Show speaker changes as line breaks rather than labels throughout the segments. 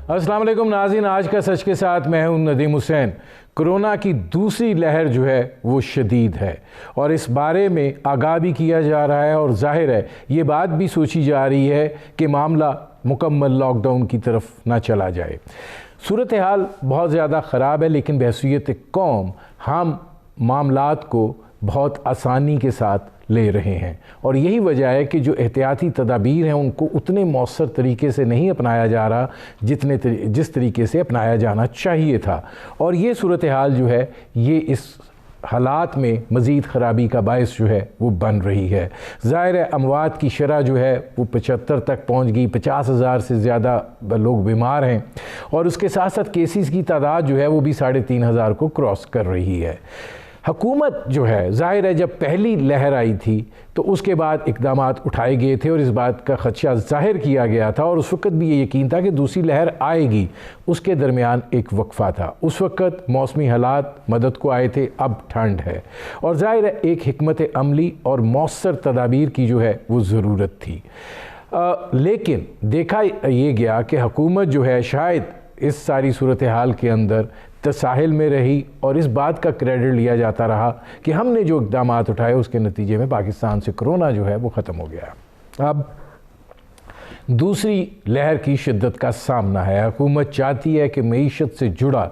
अस्सलाम वालेकुम नाज़रीन, आज का सच के साथ मैं हूं नदीम हुसैन। कोरोना की दूसरी लहर जो है वो शदीद है और इस बारे में आगाह भी किया जा रहा है और जाहिर है ये बात भी सोची जा रही है कि मामला मुकम्मल लॉकडाउन की तरफ ना चला जाए। सूरत हाल बहुत ज़्यादा ख़राब है, लेकिन बहसीयत कौम हम मामलात को बहुत आसानी के साथ ले रहे हैं और यही वजह है कि जो एहतियाती तदाबीर हैं उनको उतने मौसर तरीके से नहीं अपनाया जा रहा जिस तरीके से अपनाया जाना चाहिए था। और ये सूरत हाल जो है ये इस हालात में मज़ीद ख़राबी का बायस जो है वो बन रही है। ज़ाहिर है अमवात की शरह जो है वो 75 तक पहुंच गई, 50,000 से ज़्यादा लोग बीमार हैं और उसके साथ साथ केसेस की तादाद जो है वो भी 3,500 को क्रॉस कर रही है। हुकूमत जो है ज़ाहिर है जब पहली लहर आई थी तो उसके बाद इक़दाम उठाए गए थे और इस बात का ख़दशा ज़ाहिर किया गया था और उस वक़्त भी ये यकीन था कि दूसरी लहर आएगी। उसके दरमियान एक वक्फ़ा था, उस वक़्त मौसमी हालात मदद को आए थे, अब ठंड है और ज़ाहिर है एक हिकमत अमली और मौसर तदाबीर की जो है वो ज़रूरत थी। लेकिन देखा ये गया कि हुकूमत जो है शायद इस सारी सूरत हाल के अंदर तसाहिल में रही और इस बात का क्रेडिट लिया जाता रहा कि हमने जो इक़दाम उठाए उसके नतीजे में पाकिस्तान से कोरोना जो है वो ख़त्म हो गया। अब दूसरी लहर की शिद्दत का सामना है। हुकूमत चाहती है कि मईशत से जुड़ा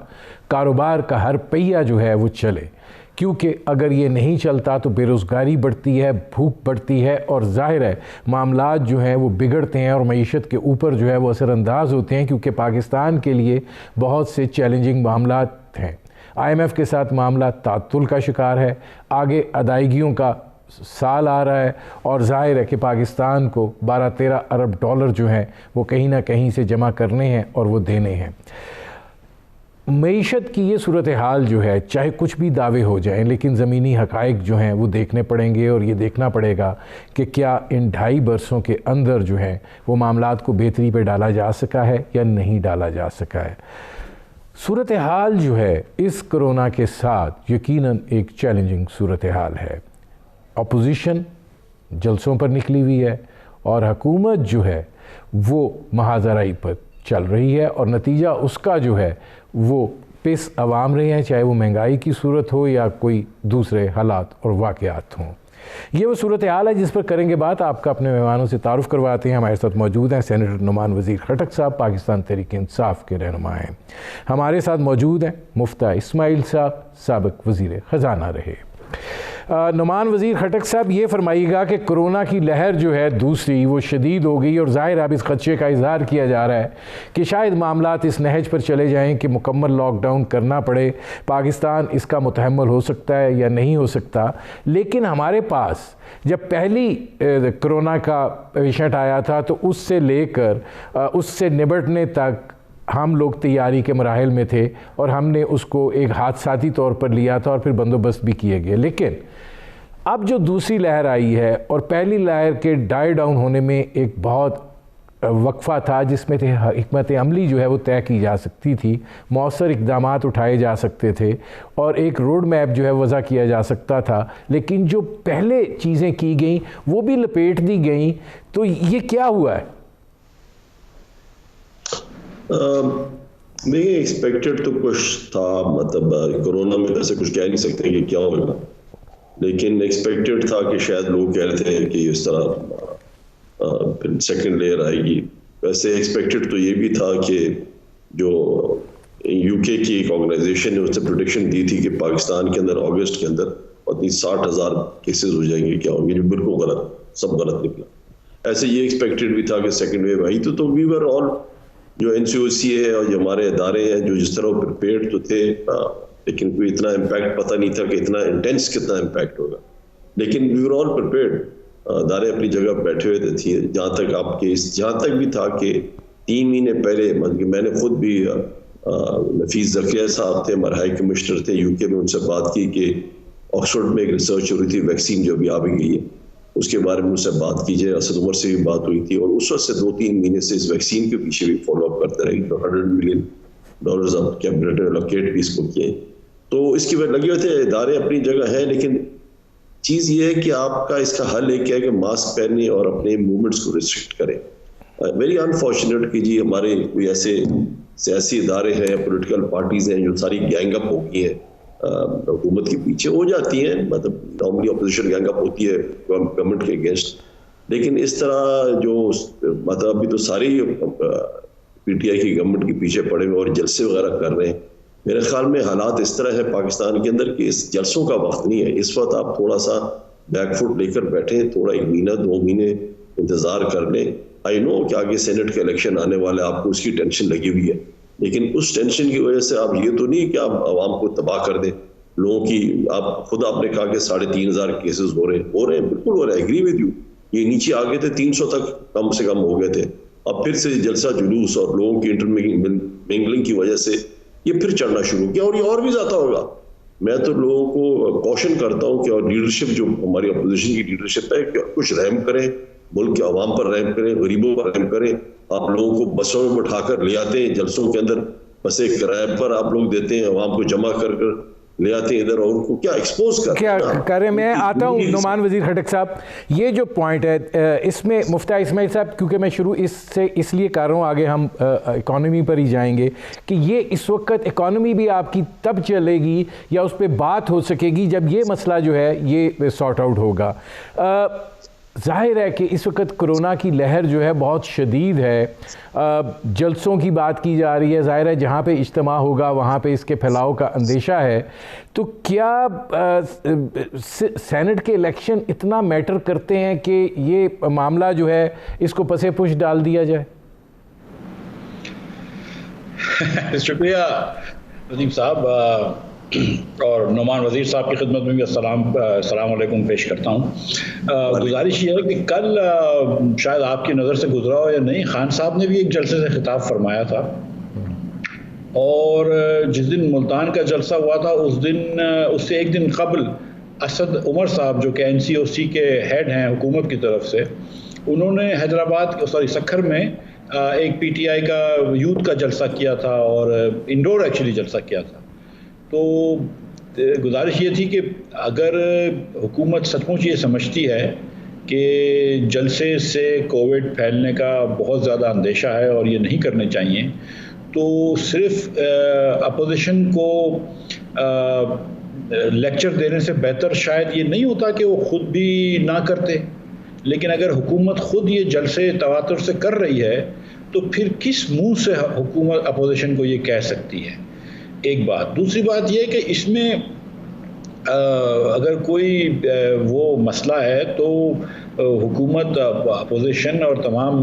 कारोबार का हर पहिया जो है वो चले, क्योंकि अगर ये नहीं चलता तो बेरोज़गारी बढ़ती है, भूख बढ़ती है और ज़ाहिर है मामलात जो हैं वो बिगड़ते हैं और मईशत के ऊपर जो है वो असरअंदाज होते हैं, क्योंकि पाकिस्तान के लिए बहुत से चैलेंजिंग मामलात हैं। IMF के साथ मामला तातुल का शिकार है, आगे अदायगियों का साल आ रहा है और ज़ाहिर है कि पाकिस्तान को 12-13 अरब डॉलर जो हैं वो कहीं ना कहीं से जमा करने हैं और वो देने हैं। मईशत की ये सूरत हाल जो है चाहे कुछ भी दावे हो जाएं, लेकिन ज़मीनी हक़ाइक़ जो हैं वो देखने पड़ेंगे और ये देखना पड़ेगा कि क्या इन 2.5 बरसों के अंदर जो है वो मामलात को बेहतरी पे डाला जा सका है या नहीं डाला जा सका है। सूरत हाल जो है इस कोरोना के साथ यकीनन एक चैलेंजिंग सूरत हाल है। अपोजिशन जलसों पर निकली हुई है और हुकूमत जो है वो महाजराई पर चल रही है और नतीजा उसका जो है वो पिस अवाम रहे हैं, चाहे वो महंगाई की सूरत हो या कोई दूसरे हालात और वाक़यात हों। ये वो सूरत हाल है जिस पर करेंगे बात। आपका अपने मेहमानों से तारुफ़ करवाते हैं। हमारे साथ मौजूद हैं सेनेटर नुमान वज़ीर खटक साहब, पाकिस्तान तहरीक इंसाफ के रहनुमा हैं। हमारे साथ मौजूद हैं मुफ्ता इस्माइल साहब, साबिक़ वज़ीर ख़ज़ाना रहे। नुमान वज़ीर खटक साहब, ये फरमाइएगा कि कोरोना की लहर जो है दूसरी वो शदीद हो गई और ज़ाहिर अब इस ख़दशे का इज़हार किया जा रहा है कि शायद मामलात इस नहज पर चले जाएं कि मुकम्मल लॉकडाउन करना पड़े। पाकिस्तान इसका मुतहम्मल हो सकता है या नहीं हो सकता, लेकिन हमारे पास जब पहली कोरोना का पेशेंट आया था तो उससे लेकर उससे निपटने तक हम लोग तैयारी के मराहिल में थे और हमने उसको एक हादसाती तौर पर लिया था और फिर बंदोबस्त भी किए गए। लेकिन अब जो दूसरी लहर आई है और पहली लहर के डाई डाउन होने में एक बहुत वक्फ़ा था जिसमें हिकमत अमली जो है वो तय की जा सकती थी, मौसर इक़दाम उठाए जा सकते थे और एक रोड मैप जो है वज़ा किया जा सकता था, लेकिन जो पहले चीज़ें की गई वो भी लपेट दी गई। तो ये क्या हुआ है?
देखिए, एक्सपेक्टेड तो कुछ था, मतलब कोरोना में वैसे कुछ कह नहीं सकते कि क्या होगा, लेकिन एक्सपेक्टेड था कि शायद लोग कह रहे थे कि इस तरह सेकंड लेयर आएगी। वैसे एक्सपेक्टेड तो ये भी था कि जो यूके की एक ऑर्गेनाइजेशन ने उसने प्रेडिक्शन दी थी कि पाकिस्तान के अंदर अगस्त के अंदर 60,000 केसेस हो जाएंगे, क्या होंगे, जो बिल्कुल गलत, सब गलत निकला। ऐसे ये एक्सपेक्टेड भी था कि सेकेंड वेव आई तो वी वर ऑल, जो NCOC है और जो हमारे इदारे हैं जो जिस तरह प्रिपेयर्ड तो थे, लेकिन कोई इतना इम्पैक्ट पता नहीं था कि इतना इंटेंस कितना इम्पैक्ट होगा, लेकिन वी वर ऑल प्रिपेयर्ड। इदारे अपनी जगह बैठे हुए थे। जहाँ तक आपके जहाँ तक भी था कि 3 महीने पहले, मतलब मैंने खुद भी नफीस ज़किया साहब थे, हमारे हाई कमिश्नर थे यूके में, उनसे बात की कि ऑक्सफोर्ड में एक रिसर्च हो रही थी वैक्सीन जो भी आ भी गई है, उसके बारे में उससे बात कीजिए। असद उमर से भी बात हुई थी और उस वक्त से 2-3 महीने से इस वैक्सीन के पीछे भी फॉलो अप करते रहे। तो $100 मिलियन अब कैबिनेट ने एलोकेट भी इसको किए, तो इसकी वजह लगे हुए थे। इदारे अपनी जगह है, लेकिन चीज़ ये है कि आपका इसका हल एक है कि मास्क पहने और अपने मूवमेंट्स को रिस्ट्रिक्ट करें। वेरी अनफॉर्चुनेट कि जी हमारे कोई ऐसे सियासी इदारे हैं, पॉलिटिकल पार्टीज हैं, जो सारी गैंग अप हो गई है हुकूमत के पीछे हो जाती हैं। मतलब नॉर्मली अपोजिशन गैंग अप होती है गवर्नमेंट के अगेंस्ट, लेकिन इस तरह जो मतलब अभी तो सारी पीटीआई की गवर्नमेंट के पीछे पड़े हुए और जलसे वगैरह कर रहे हैं। मेरे ख्याल में हालात इस तरह है पाकिस्तान के अंदर कि इस जलसों का वक्त नहीं है। इस वक्त आप थोड़ा सा बैकफुट लेकर बैठे, थोड़ा 1 महीना 2 महीने इंतजार कर लें। आई नो कि आगे सेनेट के इलेक्शन आने वाले, आपको उसकी टेंशन लगी हुई है, लेकिन उस टेंशन की वजह से आप ये तो नहीं कि आप आवाम को तबाह कर दें। लोगों की आप खुद आपने कहा कि 3,500 केसेस हो रहे हैं, बिल्कुल हो रहे हैं, एग्री विद यू। ये नीचे आ गए थे, 300 तक कम से कम हो गए थे। अब फिर से जलसा जुलूस और लोगों की इंटरमिंगलिंग की वजह से ये फिर चढ़ना शुरू किया और ये और भी ज्यादा होगा। मैं तो लोगों को कॉशन करता हूं कि और लीडरशिप जो हमारी अपोजिशन की लीडरशिप है कि कुछ रहम करें, मुल्क के अवाम पर रहम करें, गरीबों पर रहम करें। आप लोगों को बसों में बैठाकर ले आते हैं जलसों के अंदर, बसें किराए पर आप लोग देते हैं, अवाम को जमा कर ले आते हैं इधर और उनको क्या एक्सपोज कर
क्या करें। मैं आता हूँ नुमान वजीर खटक साहब, ये जो पॉइंट है इसमें मुफ्ती इस्माइल साहब, क्योंकि मैं शुरू इससे इसलिए कर रहा हूँ, आगे हम इकॉनमी पर ही जाएंगे कि ये इस वक्त इकॉनमी भी आपकी तब चलेगी या उस पर बात हो सकेगी जब ये मसला जो है ये सॉर्ट आउट होगा। जाहिर है कि इस वक्त कोरोना की लहर जो है बहुत शदीद है, जलसों की बात की जा रही है, जाहिर है जहाँ पे इज्तिमा होगा वहाँ पे इसके फैलाव का अंदेशा है। तो क्या सेनेट के इलेक्शन इतना मैटर करते हैं कि ये मामला जो है इसको पसे पुश डाल दिया जाए?
शुक्रिया नदीम साहब, और नुमान वज़ीर साहब की खिदमत में भी अस्सलाम वालेकुम पेश करता हूँ। गुजारिश ये है कि कल शायद आपकी नज़र से गुजरा हो या नहीं, खान साहब ने भी एक जलसे से खिताब फरमाया था, और जिस दिन मुल्तान का जलसा हुआ था उस दिन, उससे एक दिन कबल असद उमर साहब जो कि NCOC के हेड हैं हुकूमत की तरफ से, उन्होंने हैदराबाद सखर में एक PTI का यूथ का जलसा किया था और इंडोर एक्चुअली जलसा किया था। तो गुजारिश ये थी कि अगर हुकूमत सचमुच ये समझती है कि जलसे से कोविड फैलने का बहुत ज़्यादा अंदेशा है और ये नहीं करने चाहिए, तो सिर्फ अपोजिशन को लेक्चर देने से बेहतर शायद ये नहीं होता कि वो ख़ुद भी ना करते। लेकिन अगर हुकूमत ख़ुद ये जलसे तवातुर से कर रही है तो फिर किस मुंह से हुकूमत अपोजिशन को ये कह सकती है? एक बात। दूसरी बात यह कि इसमें अगर कोई वो मसला है तो हुकूमत, अपोजिशन और तमाम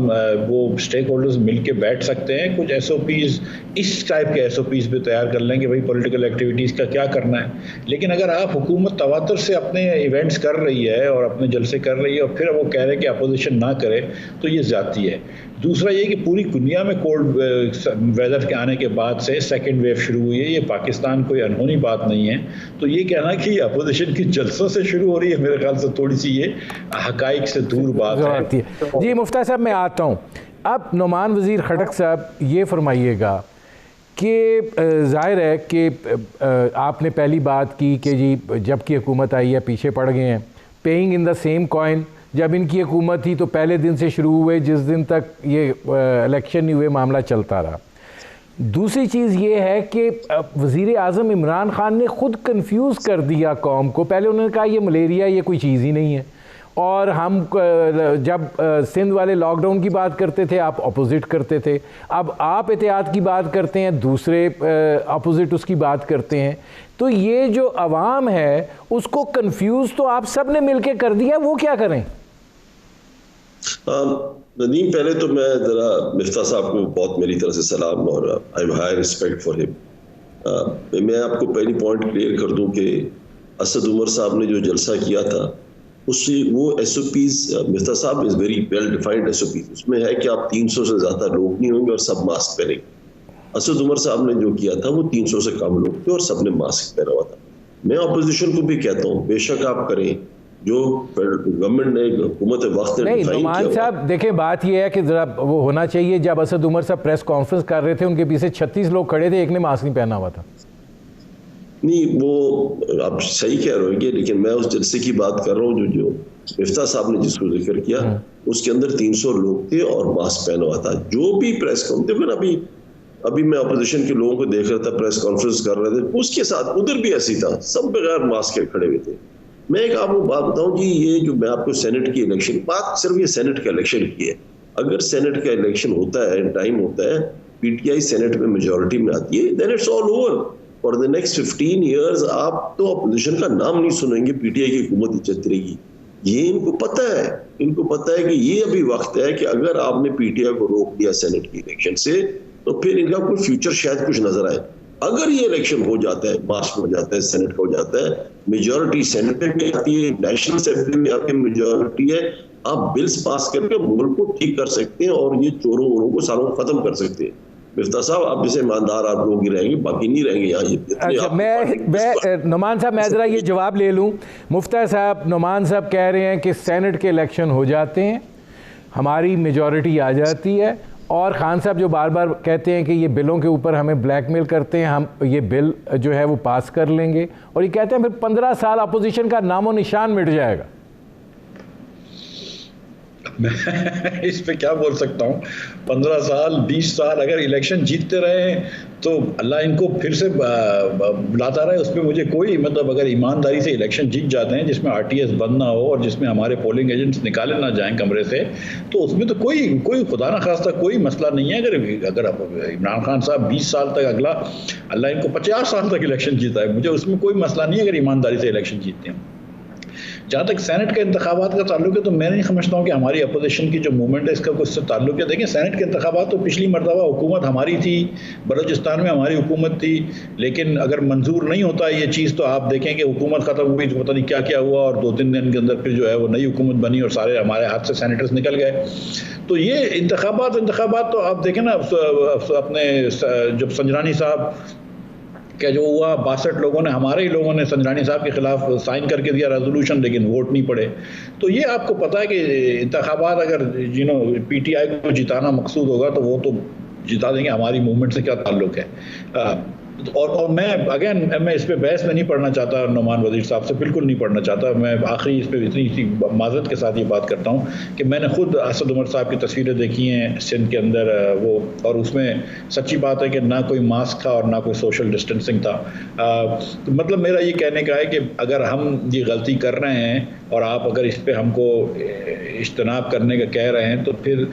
वो स्टेक होल्डर्स मिल के बैठ सकते हैं, कुछ SOPs, इस टाइप के SOPs भी तैयार कर लेंगे भाई पॉलिटिकल एक्टिविटीज़ का क्या करना है। लेकिन अगर आप हुकूमत तवातर से अपने इवेंट्स कर रही है और अपने जलसे कर रही है और फिर वो कह रहे हैं कि अपोजिशन ना करे, तो ये ज़्यादती है। दूसरा ये कि पूरी दुनिया में कोल्ड वेदर के आने के बाद से सेकेंड वेव शुरू हुई है, ये पाकिस्तान कोई अनहोनी बात नहीं है। तो ये कहना कि अपोजिशन की जलसों से शुरू हो रही है, मेरे ख्याल से थोड़ी सी ये हकाइक से दूर बात है।
जी मुफ्ती साहब, मैं आता हूँ अब। नुमान वज़ीर खटक साहब, ये फरमाइएगा कि ज़ाहिर है कि आपने पहली बात की कि जी जब की हुकूमत आई है पीछे पड़ गए हैं, paying in the same coin. जब इनकी हुकूमत थी तो पहले दिन से शुरू हुए, जिस दिन तक ये इलेक्शन नहीं हुए मामला चलता रहा। दूसरी चीज़ ये है कि वज़ीर आज़म इमरान ख़ान ने ख़ुद कंफ्यूज कर दिया कौम को। पहले उन्होंने कहा ये मलेरिया ये कोई चीज़ ही नहीं है, और हम जब सिंध वाले लॉकडाउन की बात करते थे आप अपोजिट करते थे, अब आप एहतियात की बात करते हैं, दूसरे अपोजिट उसकी बात करते हैं। तो ये जो अवाम है उसको कंफ्यूज तो आप सब ने मिलके कर दिया, वो क्या करें?
नदीम, पहले तो मैं ज़रा मिफ्ता साहब को बहुत मेरी तरफ से सलाम और I have high respect for him. मैं आपको पहली पॉइंट क्लियर कर दूं कि असद उमर साहब ने जो जलसा किया था उससे वो SOPs, मिफ्ता साहब, is very well defined SOPs। उसमें है कि आप 300 से ज़्यादा लोग नहीं होंगे और सब मास्क पहनेंगे। असद उमर साहब ने जो किया था वो 300 से कम लोग थे और सब ने मास्क पहना हुआ था। मैं अपोजिशन को भी कहता हूँ बेशक आप करें जो गवर्नमेंट ने हुकूमत वक्त
नहीं। नुमान साहब देखें, बात यह है कि ज़रा वो होना चाहिए, जब असद उमर साहब प्रेस कॉन्फ्रेंस कर रहे थे उनके पीछे 36 लोग खड़े थे, एक ने मास्क नहीं पहना हुआ था।
नहीं, वो आप सही कह रहे हो, लेकिन मैं उस जलसे की बात कर रहा हूँ जो मिफ्ता साहब ने जिसको जिक्र किया उसके अंदर 300 लोग थे और मास्क पहना हुआ था। जो भी प्रेस कॉन्फ्रेंस, अभी अभी मैं अपोजिशन के लोगों को देख रहा था, प्रेस कॉन्फ्रेंस कर रहे थे, उसके साथ उधर भी ऐसी था, सब बगैर मास्क के खड़े हुए थे। मैं एक आपको बात बताऊं कि ये जो मैं आपको सेनेट की इलेक्शन, बात सिर्फ ये सेनेट का इलेक्शन की है। अगर सेनेट का इलेक्शन होता है, टाइम होता है, पीटीआई सेनेट में मेजोरिटी में आती है, then it's all over for the next 15 years. आप तो अपोजिशन का नाम नहीं सुनेंगे, पीटीआई की हुकूमत ही चलती रहेगी। ये इनको पता है, इनको पता है कि ये अभी वक्त है कि अगर आपने पीटीआई को रोक दिया सेनेट की इलेक्शन से, तो फिर इनका कोई फ्यूचर शायद कुछ नजर आए। अगर ये इलेक्शन हो जाता है, पास हो जाता है, सेनेट हो जाता है, मेजोरिटी सेनेट में आती है, नेशनल असेंबली में आपकी मेजोरिटी है, आप बिल्स पास करके मुल्क को ठीक कर सकते हैं और ये चोरों वोरों को सालों खत्म कर सकते हैं। मिफ्ता साहब, आप जैसे ईमानदार आप लोग ही रहेंगे, बाकी नहीं रहेंगे यहाँ।
अच्छा, मैं नुमान साहब, मैं ज़रा ये जवाब ले लूँ। मुफ्ता साहब, नुमान साहब कह रहे हैं कि सेनेट के इलेक्शन हो जाते हैं, हमारी मेजॉरिटी आ जाती है, और खान साहब जो बार बार कहते हैं कि ये बिलों के ऊपर हमें ब्लैकमेल करते हैं, हम ये बिल जो है वो पास कर लेंगे, और ये कहते हैं फिर 15 साल अपोजिशन का नामो निशान मिट जाएगा।
मैं इस पे क्या बोल सकता हूँ? 15 साल 20 साल अगर इलेक्शन जीतते रहे तो अल्लाह इनको फिर से बुलाता रहे, उसमें मुझे कोई मतलब, अगर ईमानदारी से इलेक्शन जीत जाते हैं जिसमें आरटीएस बंद ना हो और जिसमें हमारे पोलिंग एजेंट्स निकाले ना जाएं कमरे से, तो उसमें तो कोई खुदा ना खास्ता कोई मसला नहीं है। अगर इमरान खान साहब 20 साल तक, अगला अल्लाह इनको 50 साल तक इलेक्शन जीता है, मुझे उसमें कोई मसला नहीं है अगर ईमानदारी से इलेक्शन जीतते हैं। जहाँ तक सेनेट के इंतखाबात का ताल्लुक है, तो मैं नहीं समझता हूँ कि हमारी अपोजिशन की जो मूवमेंट है इसका कुछ से ताल्लुक है। देखें, सेनेट के इंतखाबात तो पिछली मरतबा हुकूमत हमारी थी, बलूचिस्तान में हमारी हुकूमत थी, लेकिन अगर मंजूर नहीं होता ये चीज़ तो आप देखें कि हुकूमत ख़त्म हुई तो पता नहीं क्या क्या हुआ, और 2-3 दिन के अंदर फिर जो है वो नई हुकूमत बनी और सारे हमारे हाथ से सेनेटर्स निकल गए। तो ये इंतखाबात तो आप देखें ना, अपने जब संजरानी साहब क्या जो हुआ, 62 लोगों ने, हमारे ही लोगों ने संजरानी साहब के खिलाफ साइन करके दिया रेजोल्यूशन, लेकिन वोट नहीं पड़े। तो ये आपको पता है कि इंतखाबात अगर पीटीआई को जिताना मकसूद होगा तो वो तो जिता देंगे, हमारी मूवमेंट से क्या ताल्लुक है। और मैं इस पे बहस में नहीं पढ़ना चाहता नुमान वजीर साहब से, बिल्कुल नहीं पढ़ना चाहता। मैं आखिरी इस पे इतनी माजरत के साथ ये बात करता हूँ कि मैंने खुद असद उमर साहब की तस्वीरें देखी हैं सिंध के अंदर, वो, और उसमें सच्ची बात है कि ना कोई मास्क था और ना कोई सोशल डिस्टेंसिंग था। तो मतलब मेरा ये कहने का है कि अगर हम ये गलती कर रहे हैं और आप अगर इस पर हमको इज्तनाब करने का कह रहे हैं, तो फिर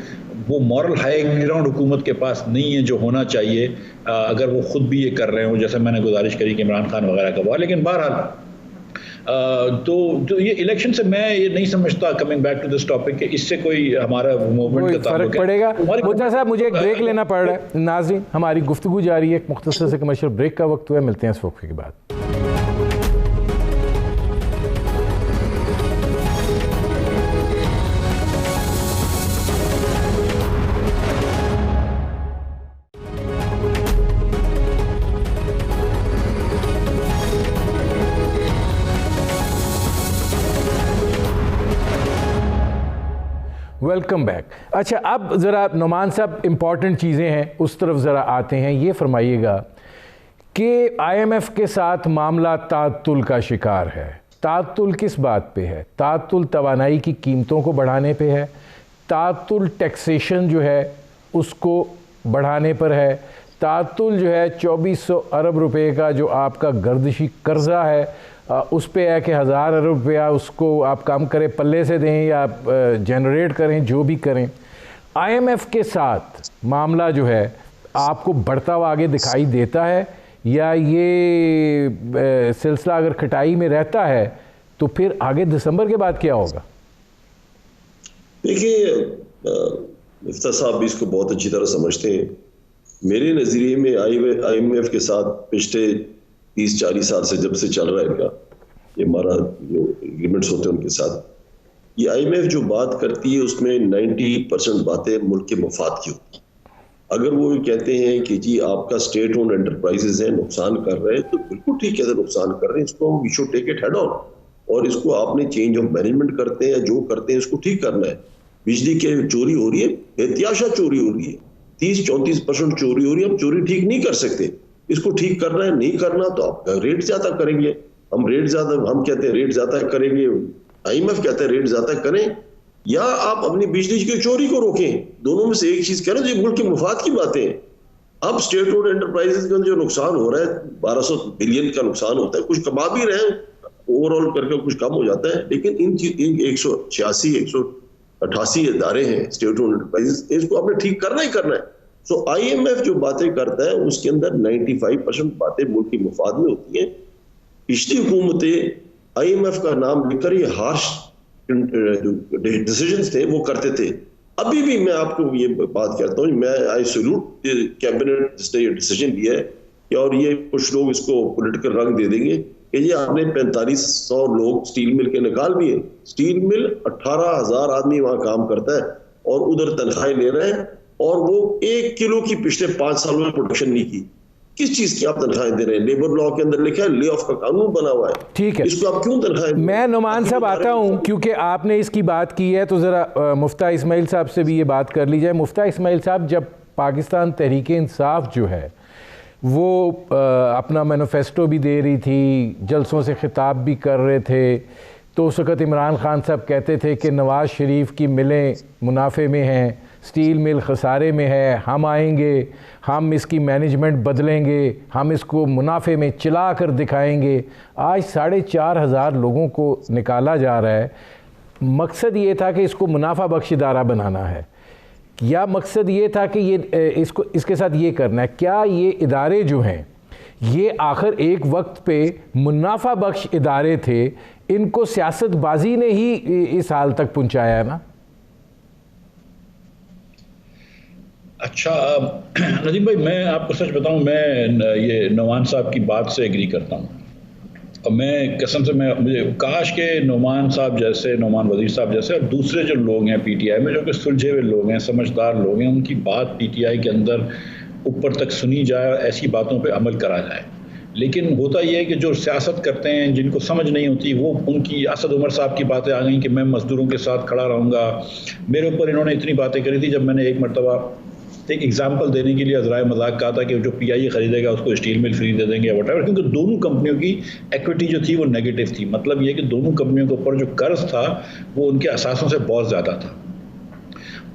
वो मॉरल हाई ग्राउंड हुकूमत के पास नहीं है जो होना चाहिए, अगर वो खुद भी ये कर रहे हो, जैसे मैंने गुजारिश करी कि इमरान खान वगैरह का हुआ। लेकिन बहरहाल तो ये इलेक्शन से मैं ये नहीं समझता, coming back to this topic, कि इससे कोई हमारा मूवमेंट का
फर्क पड़ेगा। मुद्दा साहब, मुझे एक ब्रेक लेना पड़ रहा है। नाज़रीन, हमारी गुफ्तगू जारी है, एक मुख्तसर से कमर्शियल ब्रेक का वक्त हुआ है, मिलते हैं इस वक्त के बाद। Welcome back. अच्छा, अब ज़रा नुमान साहब, इम्पॉर्टेंट चीज़ें हैं, उस तरफ ज़रा आते हैं। ये फरमाइएगा कि आईएमएफ के साथ मामला तातुल का शिकार है। तातुल किस बात पे है? तातुल तवानाई की कीमतों को बढ़ाने पे है, तातुल टैक्सेशन जो है उसको बढ़ाने पर है, तातुल जो है 2400 अरब रुपए का जो आपका गर्दिशी कर्जा है उस पे है कि 1000 अरब रुपया उसको आप कम करें, पल्ले से दें या जनरेट करें, जो भी करें। आईएमएफ के साथ मामला जो है आपको बढ़ता हुआ आगे दिखाई देता है, या ये सिलसिला अगर खटाई में रहता है तो फिर आगे दिसंबर के बाद क्या होगा?
देखिए, मिफ्ता साहब भी इसको बहुत अच्छी तरह समझते हैं। मेरे नज़रिए में आईएमएफ के साथ पिछले 30-40 साल से जब से चल रहा है इनका, ये हमारा जो एग्रीमेंट्स होते हैं उनके साथ, ये आईएमएफ जो बात करती है उसमें 90% बातें मुल्क के मफाद की होती हैं। अगर वो कहते हैं कि जी आपका स्टेट ओन्ड एंटरप्राइजेज है, नुकसान कर रहे हैं, तो बिल्कुल ठीक है, नुकसान कर रहे हैं, इसको we should take it head on, और इसको आपने चेंज ऑफ मैनेजमेंट करते हैं, जो करते हैं इसको ठीक करना है। बिजली के चोरी हो रही है, एहतियाशा चोरी हो रही है, 30-34% चोरी हो रही है, हम चोरी ठीक नहीं कर सकते, इसको ठीक करना है। नहीं करना तो आप रेट ज्यादा करेंगे, हम कहते हैं रेट ज्यादा करेंगे, आईएमएफ कहते हैं रेट ज्यादा करें, या आप अपनी बिजली की चोरी को रोकें। दोनों में से एक चीज करें, जो मुल्क के मुफाद की बातें हैं। अब स्टेट ओन्ड एंटरप्राइजेस के अंदर जो नुकसान हो रहा है 1200 बिलियन का नुकसान होता है, कुछ कमा भी रहे हैं ओवरऑल करके, कुछ कम हो जाता है, लेकिन इन 186 188 इदारे हैं स्टेट ओन्ड एंटरप्राइजेस, इसको आपने ठीक करना ही करना है। सो IMF जो बातें करता है उसके अंदर 95% बातें मुल्क के मुफाद में होती हैं। पिछली हुकूमतें IMF का नाम लेकर ये हार्श डिसीजंस थे वो करते थे। अभी भी मैं आपको ये बात कहता हूँ, मैं आई सैल्यूट कैबिनेट जिसने ये डिसीजन लिया है कि, और ये कुछ लोग इसको पॉलिटिकल रंग दे देंगे कि ये आपने 4500 लोग स्टील मिल के निकाल दिए। स्टील मिल 18,000 आदमी वहां काम करता है और उधर तनख्वाहें ले रहे हैं, और वो 1 किलो की पिछले 5 सालों में प्रोडक्शन नहीं की। किस चीज की आप तनख्वाहें दे रहे हैं? लेबर लॉ के अंदर लिखा है, ले ऑफ का कानून बना हुआ है।
ठीक है,
इसको आप क्यों तनख्वाहें?
मैं नुमान साहब आता हूं, क्योंकि आपने इसकी बात की है तो ज़रा मुफ्ता इस्माइल साहब से भी ये बात कर ली जाए। मुफ्ता इस्माइल साहब, जब पाकिस्तान तहरीक इंसाफ जो है वो अपना मैनिफेस्टो भी दे रही थी, जलसों से खिताब भी कर रहे थे, तो उस वक़्त इमरान खान साहब कहते थे कि नवाज़ शरीफ की मिलें मुनाफे में हैं, स्टील मिल खसारे में है, हम आएंगे, हम इसकी मैनेजमेंट बदलेंगे, हम इसको मुनाफे में चला कर दिखाएंगे। आज 4,500 लोगों को निकाला जा रहा है। मकसद ये था कि इसको मुनाफा बख्श इदारा बनाना है, या मकसद ये था कि ये इसको इसके साथ ये करना है? क्या ये इदारे जो हैं ये आखिर एक वक्त पे मुनाफा बख्श इदारे थे, इनको सियासतबाजी ने ही इस हाल तक पहुँचाया ना?
अच्छा नदीम भाई, मैं आपको सच बताऊं, मैं ये नौमान साहब की बात से एग्री करता हूं, और मैं कसम से मुझे काश के नौमान साहब जैसे, नौमान वजीर साहब जैसे और दूसरे जो लोग हैं PTI में, जो कि सुलझे हुए लोग हैं, समझदार लोग हैं, उनकी बात PTI के अंदर ऊपर तक सुनी जाए और ऐसी बातों पे अमल करा जाए। लेकिन होता यह है कि जो सियासत करते हैं, जिनको समझ नहीं होती, वो उनकी असद उमर साहब की बातें आ गई कि मैं मजदूरों के साथ खड़ा रहूँगा। मेरे ऊपर इन्होंने इतनी बातें करी थी, जब मैंने एक मरतबा एक एग्जाम्पल देने के लिए अजराए मजाक कहा था कि जो PIA खरीदेगा उसको स्टील मिल फ्री दे देंगे या वटएवर, क्योंकि दोनों कंपनियों की इक्विटी जो थी वो नेगेटिव थी। मतलब ये कि दोनों कंपनियों के ऊपर जो कर्ज था वो उनके असासों से बहुत ज़्यादा था।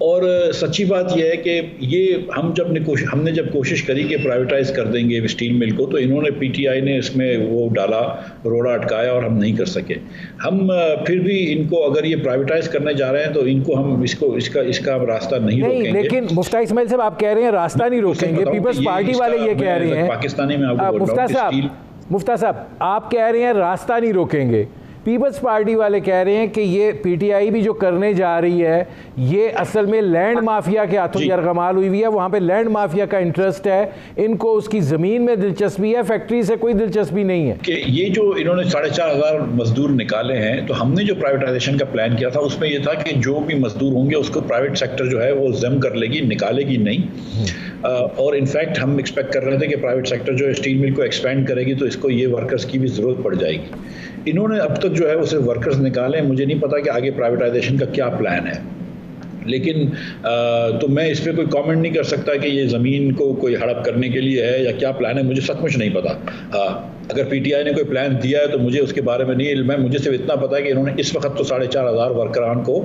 और सच्ची बात यह है कि ये हमने जब कोशिश करी कि प्राइवेटाइज कर देंगे स्टील मिल को, तो इन्होंने PTI ने इसमें वो डाला, रोड़ा अटकाया और हम नहीं कर सके। हम फिर भी इनको, अगर ये प्राइवेटाइज करने जा रहे हैं तो इनको हम इसका रास्ता नहीं रोकेंगे।
लेकिन मुफ्ता इस्माइल साहब, आप कह रहे हैं रास्ता नहीं रोकेंगे, पीपल्स पार्टी वाले ये कह रहे हैं,
पाकिस्तानी में आपको
मुफ्ता साहब आप कह रहे हैं रास्ता नहीं रोकेंगे, पीपल्स पार्टी वाले कह रहे हैं कि ये PTI भी जो करने जा रही है ये असल में लैंड माफिया के हाथों यरगमाल हुई हुई है, वहाँ पे लैंड माफिया का इंटरेस्ट है, इनको उसकी ज़मीन में दिलचस्पी है, फैक्ट्री से कोई दिलचस्पी नहीं है।
कि ये जो इन्होंने 4,500 मजदूर निकाले हैं, तो हमने जो प्राइवेटाइजेशन का प्लान किया था उसमें ये था कि जो भी मजदूर होंगे उसको प्राइवेट सेक्टर जो है वो जम कर लेगी, निकालेगी नहीं। और इनफैक्ट हम एक्सपेक्ट कर रहे थे कि प्राइवेट सेक्टर जो स्टील मिल को एक्सपेंड करेगी तो इसको ये वर्कर्स की भी ज़रूरत पड़ जाएगी। इन्होंने अब तक जो है वो सिर्फ वर्कर्स निकाले। मुझे नहीं पता कि आगे प्राइवेटाइजेशन का क्या प्लान है, लेकिन तो मैं इस पर कोई कमेंट नहीं कर सकता कि ये ज़मीन को कोई हड़प करने के लिए है या क्या प्लान है, मुझे सचमुच नहीं पता। अगर PTI ने कोई प्लान दिया है तो मुझे उसके बारे में नहीं इल्म है। मुझे सिर्फ इतना पता है कि इन्होंने इस वक्त तो 4,500 वर्करान को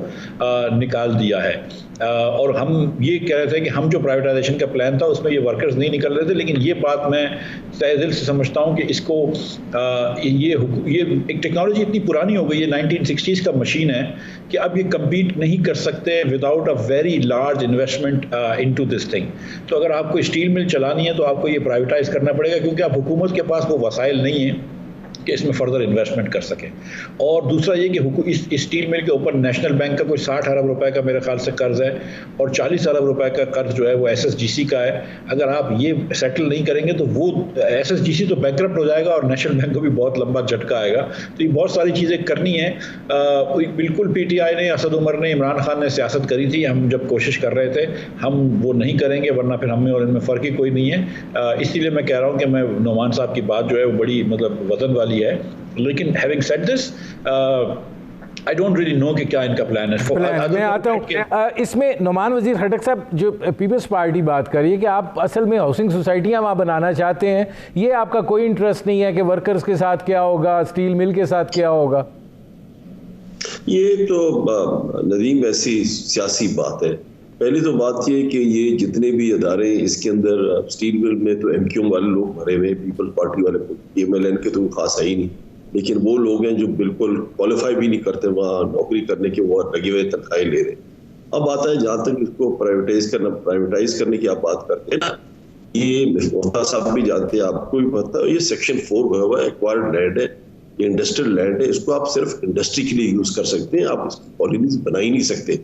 निकाल दिया है। और हम ये कह रहे थे कि हम जो प्राइवेटाइजेशन का प्लान था उसमें ये वर्कर्स नहीं निकल रहे थे, लेकिन ये बात मैं तहे दिल से समझता हूँ कि इसको ये एक टेक्नोलॉजी इतनी पुरानी हो गई है, 1960s का मशीन है, कि अब ये कम्पीट नहीं कर सकते without a very large investment into this thing. तो अगर आपको स्टील मिल चलानी है तो आपको ये प्राइवेटाइज करना पड़ेगा, क्योंकि अब हुकूमत के पास वो वसाइल नहीं है कि इसमें फर्दर इन्वेस्टमेंट कर सकें। और दूसरा ये कि इस स्टील मिल के ऊपर नेशनल बैंक का कोई 60 अरब रुपए का मेरे ख्याल से कर्ज है, और 40 अरब रुपए का कर्ज जो है वो SSGC का है। अगर आप ये सेटल नहीं करेंगे तो वो SSGC तो बैंकरप्ट हो जाएगा और नेशनल बैंक को भी बहुत लंबा झटका आएगा। तो ये बहुत सारी चीज़ें करनी है। बिल्कुल PTI ने, असद उमर ने, इमरान खान ने सियासत करी थी, हम जब कोशिश कर रहे थे, हम वो नहीं करेंगे, वरना फिर हमें और इनमें फ़र्क ही कोई नहीं है। इसीलिए मैं कह रहा हूँ कि मैं नौमान साहब की बात जो है वो बड़ी मतलब वजन वाली है। लेकिन having said this, I don't really know कि क्या इनका प्लान है।
मैं आता हूँ इसमें। नौमान वजीर खटक साहब, जो पीपल्स पार्टी बात कर रही है कि आप असल में हाउसिंग सोसाइटियाँ वहाँ बनाना चाहते हैं, ये आपका कोई इंटरेस्ट नहीं है कि वर्कर्स के साथ क्या होगा, स्टील मिल के साथ क्या होगा?
ये तो नदीम ऐसी सियासी बात है पहली तो बात ये कि ये जितने भी अदारे इसके अंदर स्टील मिल में तो एमक्यूएम वाले लोग भरे हुए, पीपल पार्टी वाले, पीएमएलएन के तो खास है ही नहीं, लेकिन वो लोग हैं जो बिल्कुल क्वालिफाई भी नहीं करते वहाँ नौकरी करने के, वो लगे हुए तनख्वाहें ले रहे। अब आता है जहाँ तक इसको प्राइवेटाइज करने की आप बात करते हैं ना, ये मुफ्ता साहब भी जानते हैं, आपको भी पता है, ये सेक्शन 4 हुआ है, एक्वायर्ड लैंड है, ये इंडस्ट्रियल लैंड है, इसको आप सिर्फ इंडस्ट्री के लिए यूज कर सकते हैं, आप इसकी कॉलोनीज बना ही नहीं सकते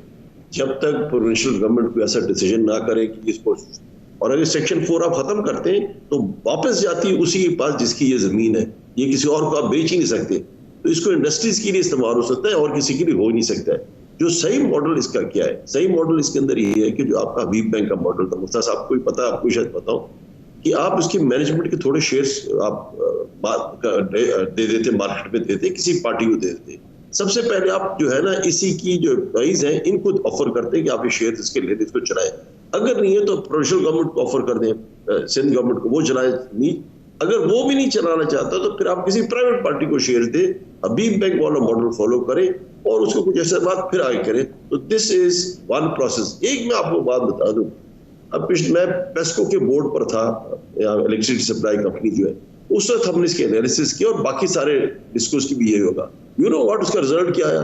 जब तक प्रोविंशियल गवर्नमेंट कोई ऐसा डिसीजन ना करे कि इसको। और अगर सेक्शन 4 आप खत्म करते हैं तो वापस जाती है उसी के पास जिसकी ये जमीन है, ये किसी और को आप बेच ही नहीं सकते, तो इसको इंडस्ट्रीज के लिए इस्तेमाल हो सकता है और किसी के लिए हो ही नहीं सकता है। जो सही मॉडल इसका क्या है, सही मॉडल इसके अंदर ये है कि जो आपका हबीब बैंक का मॉडल था, मुफ्ता साहब को भी पता है, आपको शायद बताऊं, कि आप उसकी मैनेजमेंट के थोड़े शेयर्स आप दे देते, मार्केट में देते, किसी पार्टी को दे देते। सबसे पहले आप जो है ना इसी की जो एम्प्लॉइज हैं इनको ऑफर करते हैं कि आप ये शेयर इसके ले लें, इसको चलाएं। अगर नहीं है तो प्रोविंशियल गवर्नमेंट को ऑफर कर दें, सिंध गवर्नमेंट को, वो चलाए। नहीं, अगर वो भी नहीं चलाना चाहता तो फिर आप किसी प्राइवेट पार्टी को शेयर दे, हबीब बैंक वाला मॉडल फॉलो करें और उसको कुछ ऐसा बात फिर आगे करें। तो दिस इज वन प्रोसेस। एक मैं आपको बात बता दूं, अब मैं पेस्को के बोर्ड पर था, इलेक्ट्रिसिटी सप्लाई कंपनी जो है, उस वक्त हमने इसके एनालिसिस किया और बाकी सारे डिस्कस की भी यही होगा। यू नो व्हाट, उसका रिजल्ट क्या आया?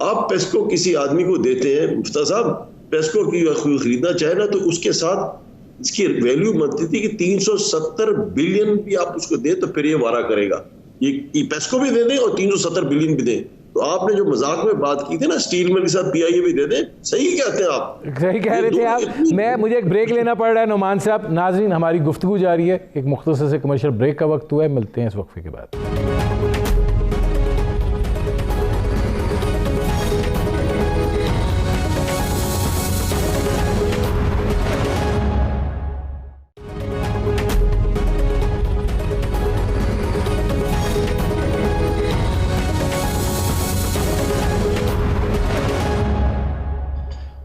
आप पेस्को किसी आदमी को देते हैं, मुफ्ता साहब पेस्को की खरीदना चाहे ना तो उसके साथ इसकी वैल्यू बनती थी कि 370 बिलियन भी आप उसको दें तो फिर ये वारा करेगा, ये पेस्को भी दे दें और 370 बिलियन भी दें। तो आपने जो मजाक में बात की थी ना स्टील मिल के साथ पीआईए भी दे दे, सही कहते हैं आप,
सही कह रहे थे आप। मुझे एक ब्रेक लेना पड़ रहा है नुमान साहब। नाज़रीन, हमारी गुफ्तगू जारी है, एक मुख्तसर से कमर्शियल ब्रेक का वक्त हुआ है, मिलते हैं इस वक्फे के बाद।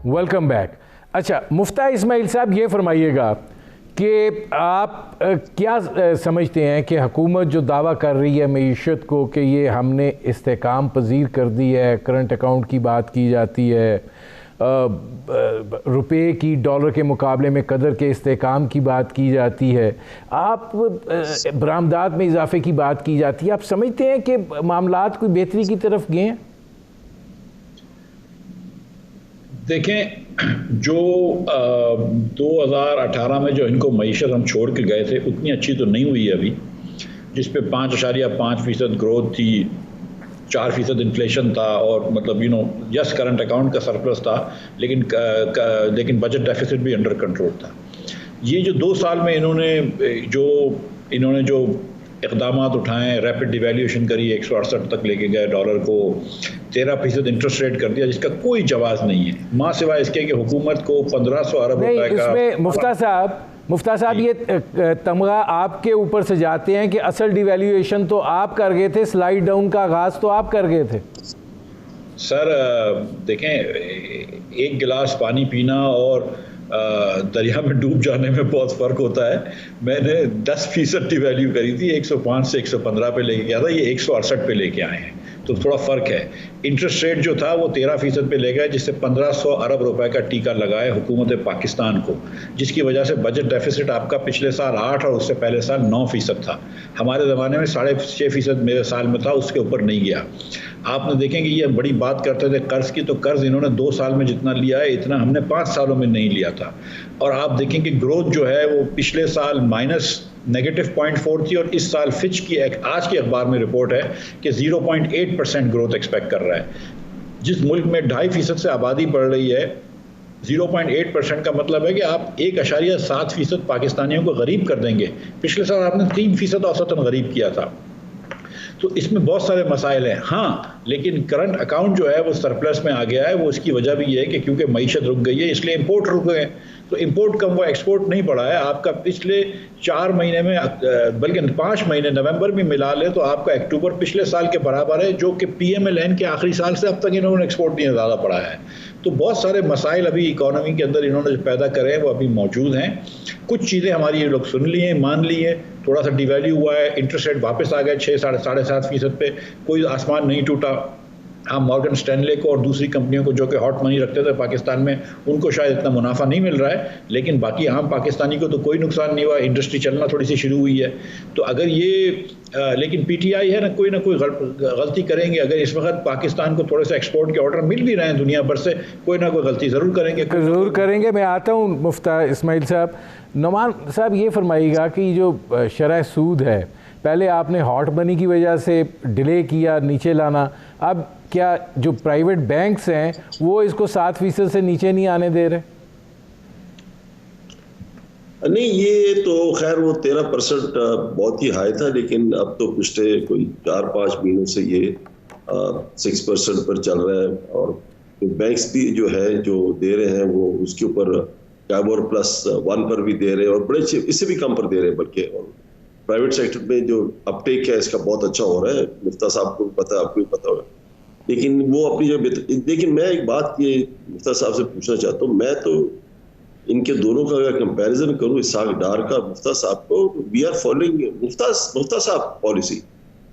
Welcome back. अच्छा, मुफ्ता इस्माइल साहब, ये फरमाइएगा कि आप क्या समझते हैं कि हुकूमत जो दावा कर रही है मईशत को कि ये हमने इस्तेकाम पजीर कर दी है, करंट अकाउंट की बात की जाती है, रुपए की डॉलर के मुकाबले में कदर के इस्तेकाम की बात की जाती है, आप बरामदात में इजाफे की बात की जाती है, आप समझते हैं कि मामलात कोई बेहतरी की तरफ गए हैं?
देखें, जो 2018 में जो इनको मईशत हम छोड़ के गए थे उतनी अच्छी तो नहीं हुई है अभी, जिस पे 5.5% ग्रोथ थी, 4% इन्फ्लेशन था और मतलब यस करंट अकाउंट का सरप्लस था, लेकिन बजट डेफिसिट भी अंडर कंट्रोल था। ये जो 2 साल में इन्होंने जो इक़दामात उठाएं, रैपिड डिवैल्यूएशन करी, 168 तक लेके गए डॉलर को, 13% इंटरेस्ट रेट कर दिया जिसका कोई जवाब नहीं है, माँ सिवाय इसके कि हुकूमत को 1500 अरब रुपए का।
इसमें मुफ्ता साहब ये तमगा आपके ऊपर से जाते हैं कि असल डिवैल्यूएशन तो आप कर गए थे, स्लाइड डाउन का आगाज़ तो आप कर गए थे।
सर देखें, एक गिलास पानी पीना और दरिया में डूब जाने में बहुत फ़र्क होता है। मैंने 10% की वैल्यू करी थी, 105 से 115 पे लेके गया था, ये 168 पे लेके आए हैं, तो थोड़ा फ़र्क है। इंटरेस्ट रेट जो था वो 13% पे ले गए, जिससे 1500 अरब रुपए का टीका लगाए हुकूमत पाकिस्तान को, जिसकी वजह से बजट डेफिसिट आपका पिछले साल 8 और उससे पहले साल 9% था। हमारे ज़माने में 6.5% मेरे साल में था, उसके ऊपर नहीं गया। आपने देखें कि ये बड़ी बात करते थे कर्ज़ की, तो कर्ज़ इन्होंने 2 साल में जितना लिया है इतना हमने 5 सालों में नहीं लिया था। और आप देखें कि ग्रोथ जो है वो पिछले साल -.4 थी और इस साल फिच की आज के अखबार में रिपोर्ट है कि 0.8% ग्रोथ एक्सपेक्ट कर रहा है। जिस मुल्क में 2.5% से आबादी बढ़ रही है, 0.8% का मतलब है कि आप 1.7% पाकिस्तानियों को गरीब कर देंगे। पिछले साल आपने 3% औसतन गरीब किया था। तो इसमें बहुत सारे मसाइल हैं। हाँ, लेकिन करंट अकाउंट जो है वो सरप्लस में आ गया है। वो इसकी वजह भी ये है कि क्योंकि मईशत रुक गई है इसलिए इंपोर्ट रुक गए। तो इंपोर्ट कम हुआ, एक्सपोर्ट नहीं बढ़ा है। आपका पिछले 4 महीने में, बल्कि 5 महीने, नवंबर भी मिला ले तो आपका अक्टूबर पिछले साल के बराबर है, जो कि पीएमएलएन के आखिरी साल से अब तक इन्होंने एक्सपोर्ट नहीं ज़्यादा बढ़ा है। तो बहुत सारे मसाइल अभी इकोनॉमी के अंदर इन्होंने जो पैदा करे हैं वो अभी मौजूद हैं। कुछ चीज़ें हमारी ये लोग सुन ली हैं, मान ली हैं। थोड़ा सा डिवैल्यू हुआ है, इंटरेस्ट रेट वापस आ गए 6-7.5% पे, कोई आसमान नहीं टूटा। हाँ, मॉर्गन स्टैनले को और दूसरी कंपनियों को जो कि हॉट मनी रखते थे पाकिस्तान में, उनको शायद इतना मुनाफा नहीं मिल रहा है, लेकिन बाकी आम पाकिस्तानी को तो कोई नुकसान नहीं हुआ, इंडस्ट्री चलना थोड़ी सी शुरू हुई है। तो अगर ये लेकिन पीटीआई है ना कोई गलती करेंगे। अगर इस वक्त पाकिस्तान को थोड़े से एक्सपोर्ट के ऑर्डर मिल भी रहे हैं दुनिया भर से, कोई ना कोई गलती ज़रूर करेंगे।
मैं आता हूँ मुफ्ता इस्माइल साहब। नोमान साहब, ये फरमाइएगा कि जो शरह सूद है, पहले आपने हॉट मनी की वजह से डिले किया नीचे लाना, अब क्या जो प्राइवेट बैंक्स हैं वो इसको 7% से नीचे नहीं आने दे रहे?
नहीं, ये तो खैर वो 13% बहुत ही हाई था, लेकिन अब तो पिछले कोई 4-5 महीनों से ये 6% पर चल रहा है। और बैंक्स भी जो है जो दे रहे हैं वो उसके ऊपर कैबोर +1 पर भी दे रहे हैं, और बड़े इससे भी कम पर दे रहे हैं बल्कि। और प्राइवेट सेक्टर में जो अपटेक है इसका बहुत अच्छा हो रहा है। मुफ्ता साहब को पता है, आपको भी पता होगा। लेकिन वो अपनी जो, लेकिन मैं एक बात ये मुफ्ता साहब से पूछना चाहता हूँ, मैं तो इनके दोनों का अगर कंपैरिजन करूँ, इसहाक डार का मुफ्ता साहब को, वी आर फॉलोइंग मुफ्ता साहब पॉलिसी।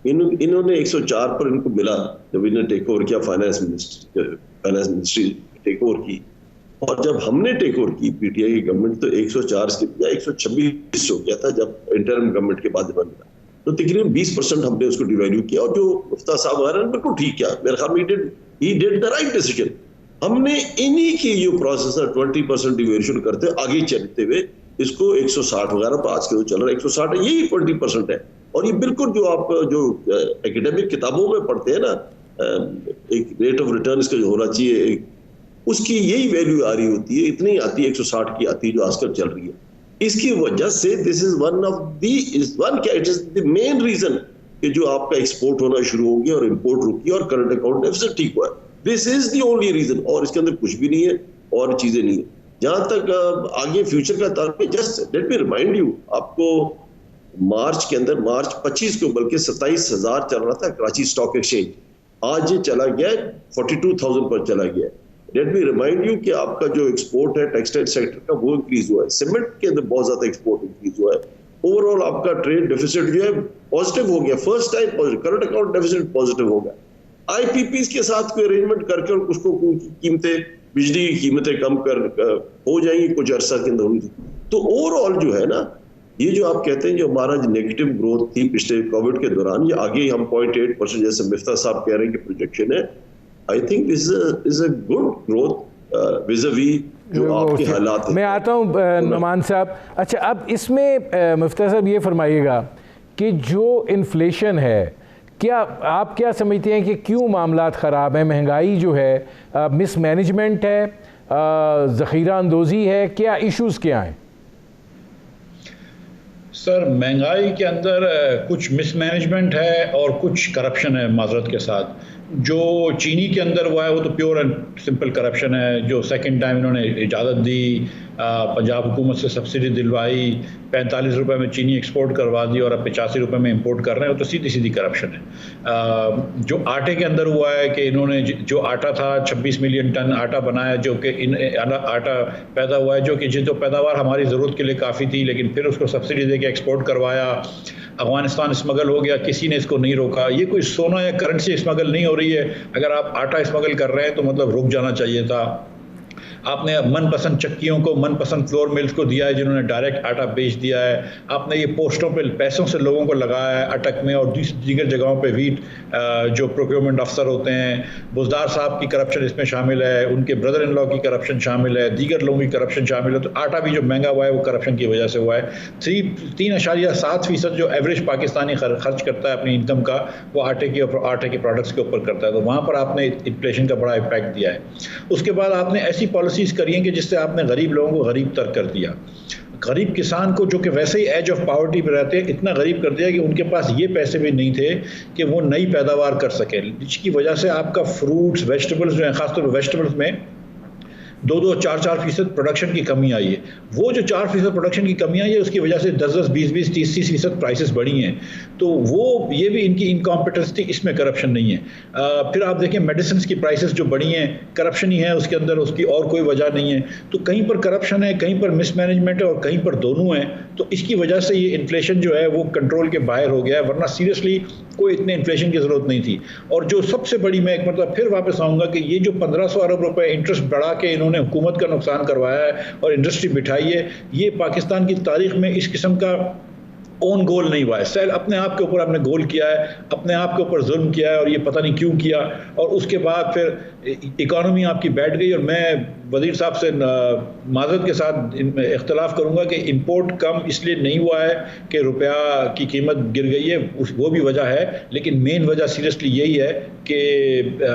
इन्होंने 104 पर इनको मिला जब इन्होंने टेक ओवर किया, फाइनेंस मिनिस्ट्री टेक ओवर की। और जब हमने टेक ओवर की पीटीआई की गवर्नमेंट, तो 104 के बजाय 126 हो गया था जब इंटरिम गवर्नमेंट के बाद बन गया। तो तकरीबन 20% हमने उसको डिवैल्यू किया। और जो मुफ्ता साहब आ रहे हैं बिल्कुल ठीक किया, मेरे ख्याल में he did the right decision. हमने इन्हीं की जो प्रोसेस है 20% डिवेल्यूशन करते आगे चलते हुए इसको 160 वगैरह पर आज के जो चल रहा है 160 है, यही 20% है। और ये बिल्कुल जो आप जो एकेडमिक किताबों में पढ़ते हैं ना, एक रेट ऑफ रिटर्न इसका जो होना चाहिए, उसकी यही वैल्यू आ रही होती है, इतनी आती है 160 की आती है जो आजकल चल रही है। इसकी वजह से this is it is the main reason कि जो आपका एक्सपोर्ट होना शुरू हो गया और इंपोर्ट रुकी और करंट अकाउंट डेफिसिट ठीक हुआ है। This is the only reason, और इसके अंदर कुछ भी नहीं है और चीजें नहीं है। जहां तक आगे फ्यूचर का ताल्लुक, just let me remind you, आपको मार्च के अंदर, मार्च 25 को बल्कि 27,000 चल रहा था कराची स्टॉक एक्सचेंज, आज ये चला गया 42,000 पर चला गया। लेट मी रिमाइंड यू कि आपका जो एक्सपोर्ट है टेक्सटाइल सेक्टर का वो इंक्रीज हुआ है, सीमेंट के अंदर बहुत ज्यादा एक्सपोर्ट इंक्रीज हुआ है। ओवरऑल आपका ट्रेड डेफिसिट जो है पॉजिटिव हो गया, first time positive, current account deficit positive हो गया। आईपीपीस के साथ कोई अरेंजमेंट करके और उसको कीमतें, बिजली की कीमतें कम कर हो जाएंगी कुछ अरसा के अंदर। तो ओवरऑल जो है ना, ये जो आप कहते हैं जो हमारा जो नेगेटिव ग्रोथ थी पिछले कोविड के दौरान, ये आगे हम 0.8% जैसे मिफ्ता साहब कह रहे हैं कि प्रोजेक्शन है। I think this is a good growth vis a vis जो आपके हालात हैं।
मैं आता हूँ नुमान साहब। अच्छा, अब इसमें मुफ्ता साहब ये फरमाइएगा कि जो इन्फ्लेशन है, क्या आप क्या समझते हैं कि क्यों मामलात ख़राब हैं? महंगाई जो है मिसमैनेजमेंट है, ज़ख़ीरा अंदोज़ी है, क्या इश्यूज़ क्या हैं?
सर, महंगाई के अंदर कुछ मिसमैनेजमेंट है और कुछ करप्शन है। माजरत के साथ जो चीनी के अंदर हुआ है वो तो प्योर एंड सिंपल करप्शन है। जो सेकंड टाइम इन्होंने इजाज़त दी, पंजाब हुकूमत से सब्सिडी दिलवाई, 45 रुपये में चीनी एक्सपोर्ट करवा दी और अब 85 रुपये में इंपोर्ट कर रहे हैं, तो सीधी सीधी करप्शन है। जो आटे के अंदर हुआ है कि इन्होंने जो आटा था 26 मिलियन टन आटा बनाया, जो कि आटा पैदा हुआ है जो कि जो पैदावार हमारी ज़रूरत के लिए काफ़ी थी, लेकिन फिर उसको सब्सिडी दे के एक्सपोर्ट करवाया। अफगानिस्तान स्मगल हो गया, किसी ने इसको नहीं रोका। ये कोई सोना या करेंसी स्मगल नहीं हो रही है। अगर आप आटा स्मगल कर रहे हैं तो मतलब रुक जाना चाहिए था। आपने मनपसंद चक्कियों को, मनपसंद फ्लोर मिल्स को दिया है जिन्होंने डायरेक्ट आटा बेच दिया है। आपने ये पोस्टों पे पैसों से लोगों को लगाया है, अटक में और दीगर जगहों पे वीट जो प्रोक्योरमेंट अफसर होते हैं, बुजदार साहब की करप्शन इसमें शामिल है, उनके ब्रदर इन लॉ की करप्शन शामिल है, दीगर लोगों की करप्शन शामिल है। तो आटा भी जो महंगा हुआ है वो करप्शन की वजह से हुआ है। 3.7% जो एवरेज पाकिस्तानी खर्च करता है अपनी इनकम का, वो आटे के प्रोडक्ट्स के ऊपर करता है। तो वहाँ पर आपने इन्फ्लेशन का बड़ा इम्पैक्ट दिया है। उसके बाद आपने ऐसी पॉलिसीज करी कि जिससे आपने गरीब लोगों को गरीब तर कर दिया। गरीब किसान को जो कि वैसे ही एज ऑफ पॉवर्टी पे रहते हैं, इतना गरीब कर दिया कि उनके पास ये पैसे भी नहीं थे कि वो नई पैदावार कर सके, जिसकी वजह से आपका फ्रूट्स, वेजिटेबल्स जो है, खासतौर पर वेजिटेबल्स में 2-2, 4-4% प्रोडक्शन की कमी आई है। वो जो 4% प्रोडक्शन की कमी आई है उसकी वजह से 10-10, 20-20, 30-30% प्राइसेस बढ़ी हैं। तो वो ये भी इनकी इनकॉम्पिटेंस थी, इसमें करप्शन नहीं है। फिर आप देखें मेडिसिन की प्राइसेस जो बढ़ी हैं, करप्शन ही है उसके अंदर, उसकी और कोई वजह नहीं है। तो कहीं पर करप्शन है, कहीं पर मिसमैनेजमेंट है और कहीं पर दोनों हैं। तो इसकी वजह से ये इन्फ्लेशन जो है वो कंट्रोल के बाहर हो गया है, वरना सीरियसली कोई इतने इन्फ्लेशन की ज़रूरत नहीं थी। और जो सबसे बड़ी, मैं एक मतलब फिर वापस आऊँगा कि ये जो 1500 अरब रुपए इंटरेस्ट बढ़ा के इन्होंने हुकूमत का नुकसान करवाया है और इंडस्ट्री बिठाई है, ये पाकिस्तान की तारीख में इस किस्म का ओन गोल नहीं हुआ है। सैल अपने आप के ऊपर आपने गोल किया है, अपने आप के ऊपर जुल्म किया है और ये पता नहीं क्यों किया। और उसके बाद फिर इकॉनमी आपकी बैठ गई। और मैं वज़ीर साहब से माज़रत के साथ इख्तलाफ करूँगा कि इंपोर्ट कम इसलिए नहीं हुआ है कि रुपया की कीमत गिर गई है, वो भी वजह है, लेकिन मेन वजह सीरियसली यही है कि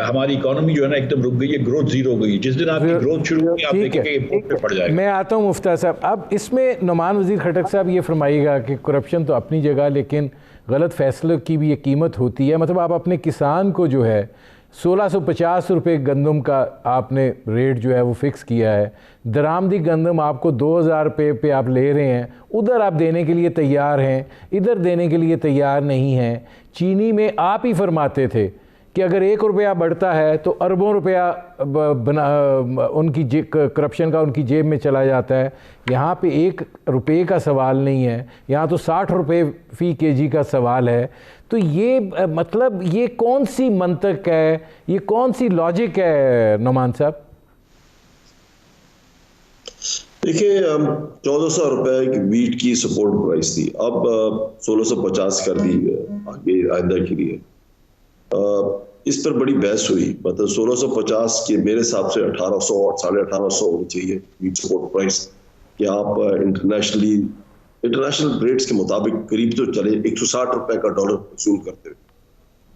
हमारी इकॉनमी जो है ना एकदम रुक गई है, ग्रोथ ज़ीरो हो गई। जिस दिन आपकी ग्रोथ शुरू होगी आप देखेंगे इंपोर्ट पे पड़ जाएगा।
मैं आता हूँ मुफ्ता साहब। अब इसमें नुमान वज़ीर खटक साहब ये फरमाइएगा कि करप्शन तो अपनी जगह, लेकिन गलत फैसलों की भी एक कीमत होती है। मतलब आप अपने किसान को जो है 1650 रुपये गंदम का आपने रेट जो है वो फ़िक्स किया है, दरामदी गंदम आपको 2000 रुपये पे आप ले रहे हैं, उधर आप देने के लिए तैयार हैं, इधर देने के लिए तैयार नहीं हैं। चीनी में आप ही फरमाते थे कि अगर 1 रुपया बढ़ता है तो अरबों रुपया उनकी करप्शन का उनकी जेब में चला जाता है। यहाँ पे 1 रुपये का सवाल नहीं है, यहाँ तो 60 रुपये फ़ी केजी का सवाल है। तो ये मतलब ये कौन सी मंतक है, ये कौन सी लॉजिक है नुमान साहब?
देखिए 1400 रुपए की वीट की सपोर्ट प्राइस थी, अब 1650 कर दी आगे आइंदा के लिए। इस पर बड़ी बहस हुई। मतलब 1650 के मेरे हिसाब से 1800 और 1850 होनी चाहिए वीट सपोर्ट प्राइस, कि आप इंटरनेशनल रेट्स के मुताबिक करीब तो चले 160 रुपए का डॉलर वसूल करते हुए,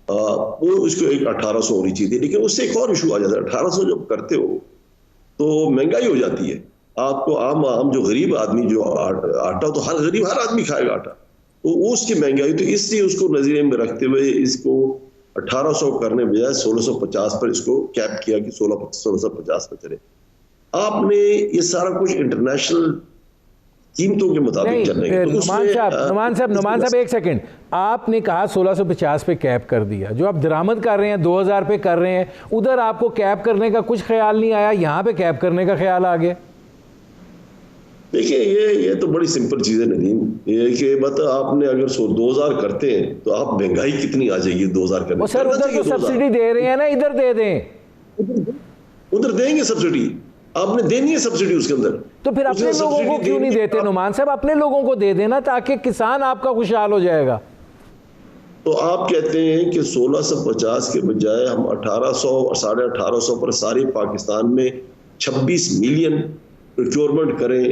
वो इसको 1800 होनी चाहिए थी। लेकिन उससे एक और इशू आ जाता है, 1800 जब करते हो तो महंगाई हो जाती है। आपको आम जो गरीब आदमी जो आटा, तो हर गरीब हर आदमी खाएगा आटा, तो उसकी महंगाई, तो इसलिए उसको नजरिए में रखते हुए इसको 1800 करने बजाय 1650 पर इसको कैप किया कि 1650 पर चले। आपने ये सारा कुछ इंटरनेशनल कीमतों के मुताबिक चलने के, तो
नुमान साहब एक सेकंड, आपने कहा 1650 पे कैप कर दिया, जो आप दरामद कर रहे हैं 2000 पे कर रहे हैं, उधर आपको कैप करने का कुछ ख्याल नहीं आया, यहाँ पे कैप करने का ख्याल आ गया।
देखिए ये तो बड़ी सिंपल चीज है नदीम, ये कि मतलब आपने अगर 2000 करते हैं तो आप महंगाई कितनी आ जाएगी 2000 करने।
सर उधर तो सब्सिडी दे रहे हैं ना, इधर दे दें।
उधर देंगे सब्सिडी, आपने देनी है सब्सिडी उसके अंदर।
तो फिर अपने लोगों को क्यों नहीं देते नुमान साहब? अपने लोगों को दे देना ताकि किसान आपका खुशहाल हो जाएगा।
तो आप कहते हैं कि 1650 के बजाय हम 1800 और 1850 पर सारे पाकिस्तान में 26 मिलियन प्रोक्योरमेंट करें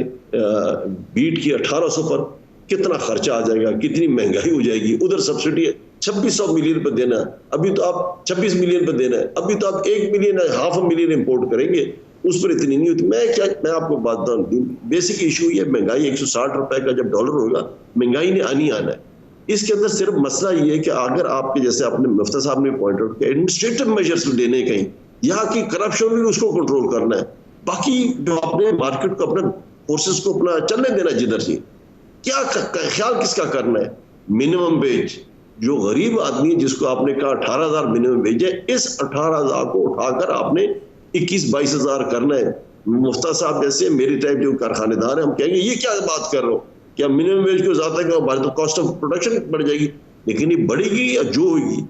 बीट की 1800 पर, कितना खर्चा आ जाएगा, कितनी महंगाई हो जाएगी। उधर सब्सिडी 2600 मिलियन पर देना है, अभी तो आप 26 मिलियन पर देना है, अभी तो आप 1 मिलियन 500 मिलियन इंपोर्ट करेंगे, उस पर इतनी नहीं होती। मैं आपको बात बताऊं, बेसिक इशू ये महंगाई 160 रुपए का जब डॉलर होगा, महंगाई ने आना है। इसके अंदर सिर्फ मसला ये है कि अगर आपके जैसे आपने मुफ्ती साहब ने पॉइंट आउट किया, एडमिनिस्ट्रेटिव मेजर्स लेने कहीं, यहाँ की करप्शन भी उसको कंट्रोल करना है, बाकी जो आपने मार्केट को अपने फोर्सेस को अपना चलने देना जिधर से, क्या ख्याल किसका करना है। मिनिमम वेज जो गरीब आदमी जिसको आपने कहा 18,000 मिनिमम वेज है, इस 18,000 को उठाकर आपने 21-22 हजार करना है। मुफ्ता साहब जैसे मेरी टाइप जो कारखानेदार है, हम कहेंगे ये क्या बात कर रहे हो, क्या मिनिमम वेज को ज्यादा क्या, हमारी तो कॉस्ट ऑफ प्रोडक्शन बढ़ जाएगी। लेकिन ये बढ़ेगी या जो होगी,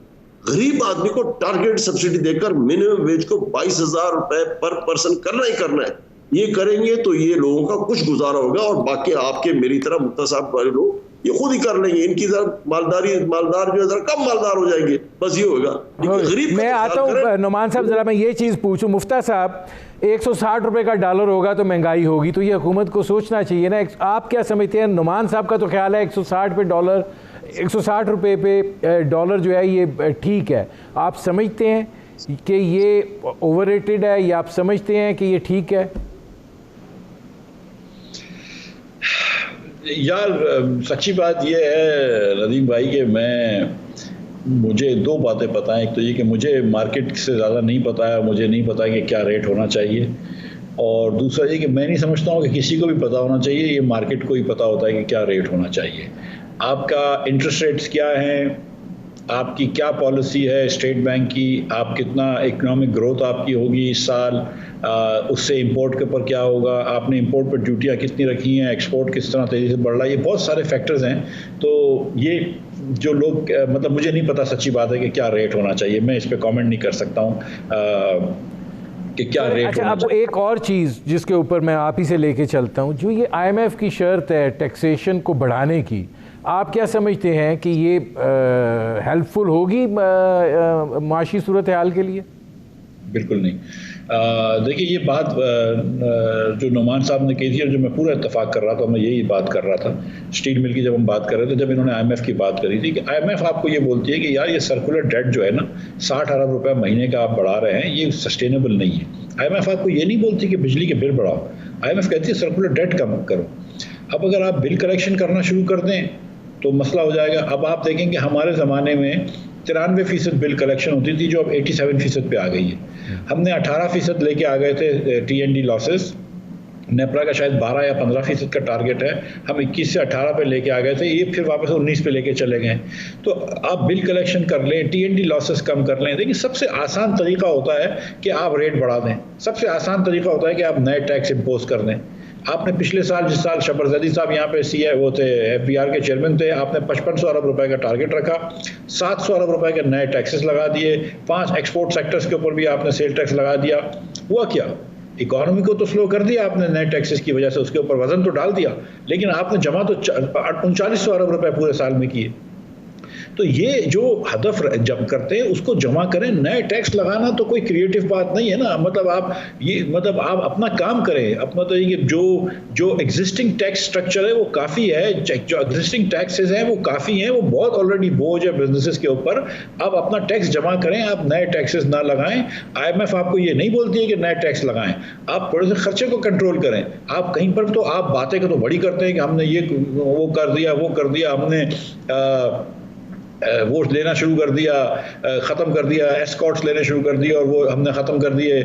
गरीब आदमी को टारगेट सब्सिडी देकर मिनिमम वेज को 22,000 रुपए पर पर्सन करना ही करना है। ये करेंगे तो ये लोगों का कुछ गुजारा होगा, और बाकी आपके मेरी तरह मुफ्ता साहब वाले लोग ये खुद ही कर लेंगे। इनकी तरफ मालदार जो है जरा कम मालदार हो जाएंगे, बस ये होगा। गरीब
मैं आता हूँ नुमान साहब, जरा मैं ये चीज़ पूछूं, मुफ्ता साहब 160 रुपए का डॉलर होगा तो महंगाई होगी, तो ये हुकूमत को सोचना चाहिए ना। आप क्या समझते हैं? नुमान साहब का तो ख्याल है 160 पे डॉलर, 160 रुपये पे डॉलर जो है ये ठीक है। आप समझते हैं कि ये ओवररेटेड है या आप समझते हैं कि ये ठीक है?
यार सच्ची बात यह है नदीम भाई कि मुझे दो बातें पता हैं। एक तो ये कि मुझे मार्केट से ज़्यादा नहीं पता है, मुझे नहीं पता कि क्या रेट होना चाहिए। और दूसरा ये कि मैं नहीं समझता हूँ कि किसी को भी पता होना चाहिए, ये मार्केट को ही पता होता है कि क्या रेट होना चाहिए। आपका इंटरेस्ट रेट्स क्या हैं, आपकी क्या पॉलिसी है स्टेट बैंक की, आप कितना इकोनॉमिक ग्रोथ आपकी होगी इस साल, उससे इंपोर्ट के ऊपर क्या होगा, आपने इंपोर्ट पर ड्यूटियाँ कितनी रखी हैं, एक्सपोर्ट किस तरह तेज़ी से बढ़ रहा है, ये बहुत सारे फैक्टर्स हैं। तो ये जो लोग मतलब मुझे नहीं पता, सच्ची बात है कि क्या रेट होना चाहिए, मैं इस पर कॉमेंट नहीं कर सकता हूँ कि क्या रेट।
अच्छा, अब एक और चीज़ जिसके ऊपर मैं आप ही से लेके चलता हूँ, जो ये IMF की शर्त है टैक्सेशन को बढ़ाने की, आप क्या समझते हैं कि ये हेल्पफुल होगी माशी सूरत हाल के लिए?
बिल्कुल नहीं। देखिए, ये बात जो नुमान साहब ने कही थी और जो मैं पूरा इत्तेफाक कर रहा था, मैं यही बात कर रहा था स्टील मिल की जब हम बात कर रहे थे, जब इन्होंने IMF की बात करी थी कि IMF आपको ये बोलती है कि यार ये सर्कुलर डेट जो है ना 60 अरब रुपए महीने का आप बढ़ा रहे हैं, ये सस्टेनेबल नहीं है। IMF आपको ये नहीं बोलती कि बिजली के बिल बढ़ाओ, IMF कहती है सर्कुलर डेट कम करो। अब अगर आप बिल कलेक्शन करना शुरू कर दें तो मसला हो जाएगा। अब आप देखेंगे हमारे ज़माने में 93% बिल कलेक्शन होती थी, जो अब 87% पे आ गई है। हमने 18% लेके आ गए थे TND लॉसेस, नेपरा का शायद 12 या 15% का टारगेट है, हम 21 से 18 पे लेके आ गए थे, ये फिर वापस 19 पे लेके चले गए। तो आप बिल कलेक्शन कर लें, TND लॉसेस कम कर लें। देखिए, सबसे आसान तरीका होता है कि आप रेट बढ़ा दें, सबसे आसान तरीका होता है कि आप नए टैक्स इम्पोज कर दें। आपने पिछले साल, जिस साल शबर जैदी साहब यहाँ पे वो थे FBR के चेयरमैन थे, आपने 5500 अरब रुपए का टारगेट रखा, 700 अरब रुपए के नए टैक्सेस लगा दिए, 5 एक्सपोर्ट सेक्टर्स के ऊपर भी आपने सेल टैक्स लगा दिया। हुआ क्या? इकोनॉमी को तो स्लो कर दिया आपने नए टैक्सेस की वजह से, उसके ऊपर वजन तो डाल दिया, लेकिन आपने जमा तो 3900 अरब रुपए पूरे साल में किए। तो ये जो हदफ जब करते हैं उसको जमा करें। नए टैक्स लगाना तो कोई क्रिएटिव बात नहीं है ना, मतलब आप अपना काम करें, अपना तो ये जो एग्जिस्टिंग टैक्स स्ट्रक्चर है वो काफ़ी है, जो एग्जिस्टिंग टैक्सेस हैं वो काफ़ी हैं, वो बहुत ऑलरेडी बोझ है बिजनेसेस के ऊपर। आप अपना टैक्स जमा करें, आप नए टैक्सेस ना लगाएं। IMF आपको ये नहीं बोलती है कि नए टैक्स लगाएं, आप थोड़े से खर्चे को कंट्रोल करें। आप कहीं पर तो आप बातें तो बड़ी करते हैं कि हमने ये वो कर दिया, हमने वोट लेना शुरू कर दिया, ख़त्म कर दिया, एस्कॉर्ट्स लेने शुरू कर दिए, और वो हमने ख़त्म कर दिए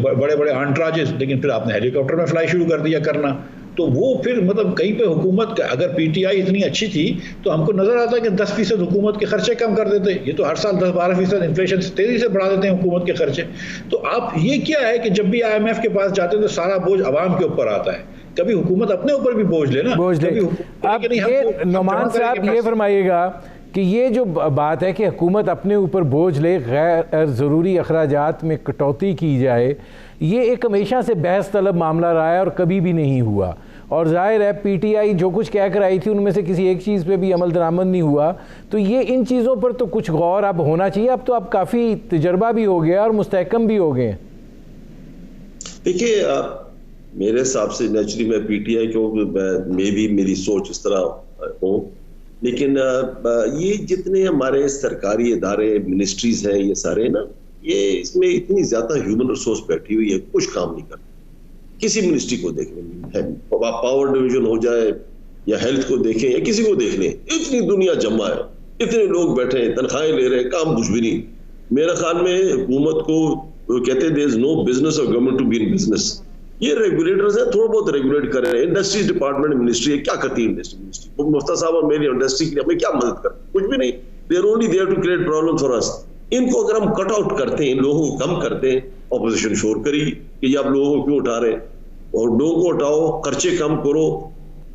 बड़े बड़े आंट्राजेस, लेकिन फिर आपने हेलीकॉप्टर में फ्लाई शुरू कर दिया करना। तो वो फिर मतलब कहीं पे हुकूमत, अगर PTI इतनी अच्छी थी तो हमको नज़र आता है कि 10% हुकूमत के खर्चे कम कर देते। ये तो हर साल 10-12% इन्फ्लेशन से तेज़ी से बढ़ा देते हैं हुकूमत के खर्चे। तो आप ये क्या है कि जब भी IMF के पास जाते हैं तो सारा बोझ आवाम के ऊपर आता है, कभी हुकूमत अपने ऊपर भी बोझ ले।
आप ये नुमान साहब ये फरमाइएगा कि ये जो बात है कि हुकूमत अपने ऊपर बोझ ले, गैर ज़रूरी अखराजात में कटौती की जाए, ये एक हमेशा से बहस तलब मामला रहा है और कभी भी नहीं हुआ। और जाहिर है PTI जो कुछ कह कर आई थी उनमें से किसी एक चीज़ पे भी अमल दरामद नहीं हुआ। तो ये इन चीज़ों पर तो कुछ गौर अब होना चाहिए। अब तो अब काफ़ी तजर्बा भी हो गया और मुस्तहकम भी हो गए।
देखिए, मेरे हिसाब से नेचुरली मैं PTI को मैं भी मेरी सोच इस तरह हो, लेकिन ये जितने हमारे सरकारी इदारे मिनिस्ट्रीज हैं, ये सारे ना, ये इसमें इतनी ज्यादा ह्यूमन रिसोर्स बैठी हुई है, कुछ काम नहीं करती। किसी मिनिस्ट्री को देख लें, पावर डिवीजन हो जाए या हेल्थ को देखें या किसी को देख लें, इतनी दुनिया जमा है, इतने लोग बैठे हैं, तनख्वाहें ले रहे हैं, काम कुछ भी नहीं। मेरे ख्याल में हुकूमत को कहते हैं there is no business of government to be in business. ये रेगुलेटर्स हैं, थोड़ा बहुत रेगुलेट कर रहे हैं। इंडस्ट्रीज डिपार्टमेंट मिनिस्ट्री है, क्या करती है इंडस्ट्री? मुफ्ता साहब और मेरी इंडस्ट्री के लिए हमें क्या मदद करते? कुछ भी नहीं। They are only there to create problem for us. इनको अगर हम कट आउट करते हैं, इन लोगों को कम करते हैं, ऑपोजिशन शोर करी कि आप लोगों को क्यों उठा रहे हैं, और लोगों को उठाओ, खर्चे कम करो।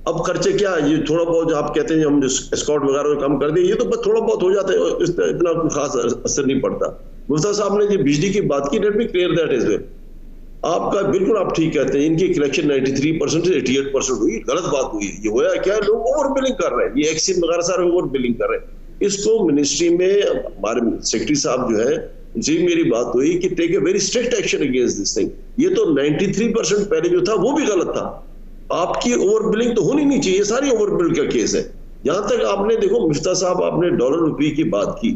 अब खर्चे क्या, ये थोड़ा बहुत आप कहते हैं हम एस्कॉर्ट वगैरह कम कर दिए, ये तो थोड़ा बहुत हो जाता है, इतना खास असर नहीं पड़ता। मुफ्ता साहब ने जो बिजली की बात की, let me clear that is well. आपका बिल्कुल आप ठीक कहते हैं, इनकी कलेक्शन 93% से 88% हुई, गलत बात हुई। ये होया क्या, लोग ओवर बिलिंग कर रहे हैं, ये एक्सिम वगैरह सारे ओवर बिलिंग कर रहे हैं। इसको मिनिस्ट्री में हमारे सेक्रेटरी साहब जो है, जी मेरी बात हुई कि take a very strict action against this thing. ये तो 93% पहले जो था वो भी गलत था। आपकी ओवर बिलिंग तो होनी नहीं चाहिए, सारी ओवर बिल का केस है। यहां तक आपने देखो मुफ्ता साहब, आपने डॉलर रुपये की बात की,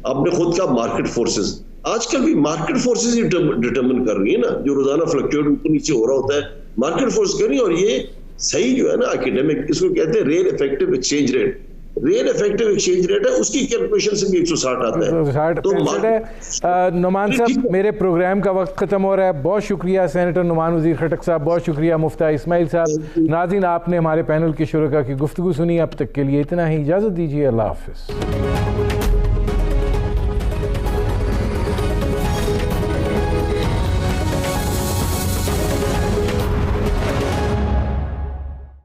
आपने खुद का मार्केट फोर्सेस, आजकल भी मार्केट फोर्सेस ही डिटरमिन कर रही है ना, जो रोजाना फ्लक्चुएट ऊपर नीचे हो रहा होता है, मार्केट फोर्स कर रही है। और ये सही जो है ना एकेडमिक, इसको कहते हैं real effective exchange rate. Real effective exchange rate है उसकी कैलकुलेशन से भी 160 आता है।
160 है। नुमान साहब, मेरे प्रोग्राम का वक्त ख़त्म हो रहा है। बहुत शुक्रिया सेनेटर नुमान वज़ीर खटक साहब, बहुत शुक्रिया मुफ्ता इस्माइल साहब। नाज़रीन, आपने हमारे पैनल के शुरका की गुफ्तगू सुनी। अब तक के लिए इतना ही, इजाज़त दीजिए। अल्लाह हाफ़िज़।